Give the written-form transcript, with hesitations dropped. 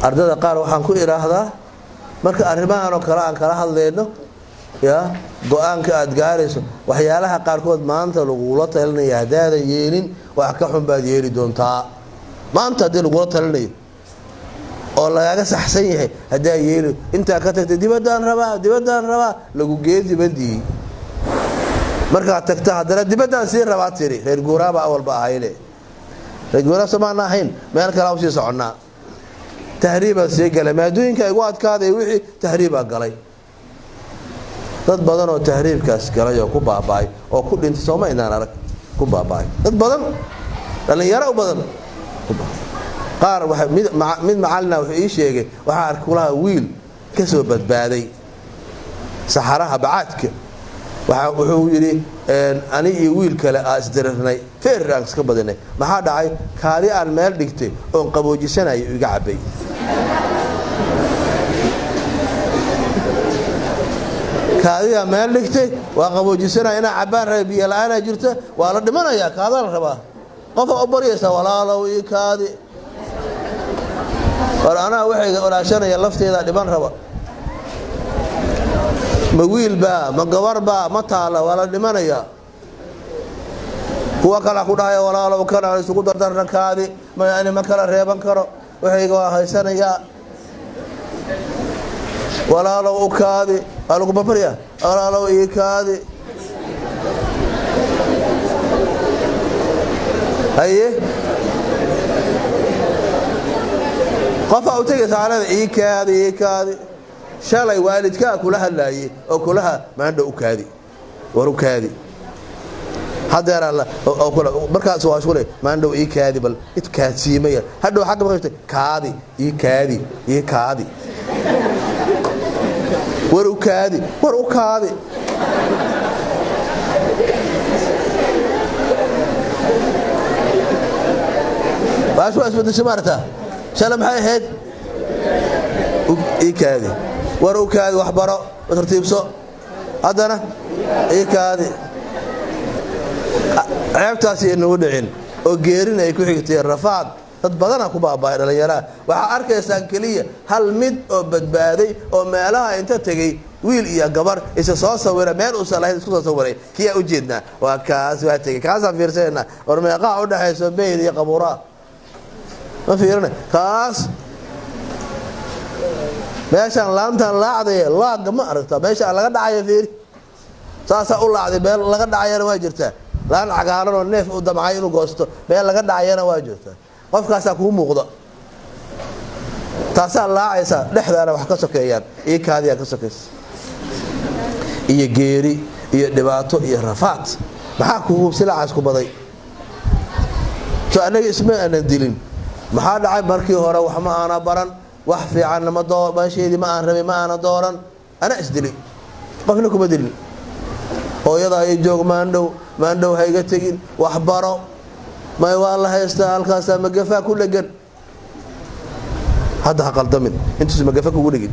ardada qaar waxaan ku iraahdaa marka arrimahan oo kala aan kala hadlayno ya go'aanka aad gaarayso waxyaalaha qaar kood maanta lagu la talinayo hadaada yeelin wax ka xun baad yeeli doontaa maanta hadii lagu la talinayo oo lagaga saxsan yahay hadaa yeeli inta ka tagtay dibadaan rabaa lagu geed dibadii marka tagta hadana dibadaan si rabaa tiri reer guuraaba awalba ahayle reer guuraaba samaana ahayn meel kale u sii soconnaa tahriiba si galay maadooyinka ay ugu adkaaday wixii tahriiba galay dad badan oo tahriibkaas galay oo ku baabay oo ku dhintay Soomaaliland arag ku baabay dad badan dhalinyaro u badan qaar waxa mid macalina wuxuu ii sheegay waxa arkulaha wiil ka soo badbaaday saxaraha bacaadka waxa wuxuu yiri ani iyo wiil kale isdirnay feeraanks ka badanay maxaa dhacay kaali aan meel dhigtay oo qaboojisanay iga cabay kaadiya meel dhigtay waa qaboojisana ina cabaan rabiya laana jirta waa la dhimanaya kaada la rabaa qof oo bariyaysa walaalow ii kaadi ana waxay walaashanaya lafteeda dhiban raba ma wiil ba ma gabar ba ma taala wala dhimanaya kuwa kala ku dhahay walaalow kana isugu dardarna kaadi ma yani ma kala reeban karo waxay haysanaya walaalow u kaadi alugu babariya walaalow ii kaadi haye qofa u tagay saarada ii kaadi shalay waalidka kula hadlaayay oo kulaha maanta u kaadi war u kaadi hadeer alla oo kula markaas waa shulay maanta ii kaadi bal it kaadsiimaya hadhow xaq ma qabtay kaadi ii kaadi war u kaadi baashu asbad shimarta shalam hay heed ii kaadi war u kaadi wax baro tartiibso hadana ii kaadi ceebtaasi inuu dhicin oo geerin ay ku xigtay rafaad dad badan ku baabay dhalinyarada waxa arkaysan kaliya hal mid oo badbaaday oo meelaha inta tagay wiil iyo gabar isa soo sawira meel u salahay isku soo sawiray kiya u jeedna waa kaas waa tagay kaas fiirsanaa war meeqa u dhaxayso beeyl iyo qabuura ma fiirna kaas meeshan laantan laacday laaga ma aragta meesha laga dhacayo fiir saasa u laacday meel laga dhacayana waa jirtaa laan cagaaran oo neef u damcay inuu goosto meel laga dhacayana waa jirtaa qofkaas ku muuqdo taasa laacaysa dhexdaana wax ka sokeeyaan ee kaadiya ka sokeeyay iyo geeri iyo dhibaato iyo rafaad maxaa ku hubsilaas ku baday soo anaga isma aanan dilin maxaa dhacay markii hore wax ma aana baran wax fiican ma doo baasheedi ma aan rabay ma aana dooran ana isdili qofna kuma dilin hooyada ay joog maandhow hayga tagin wax baro ما والله يستاهل كاسة مجفاك كل جن هذا قلدمن أنتوا مجفاك كل جن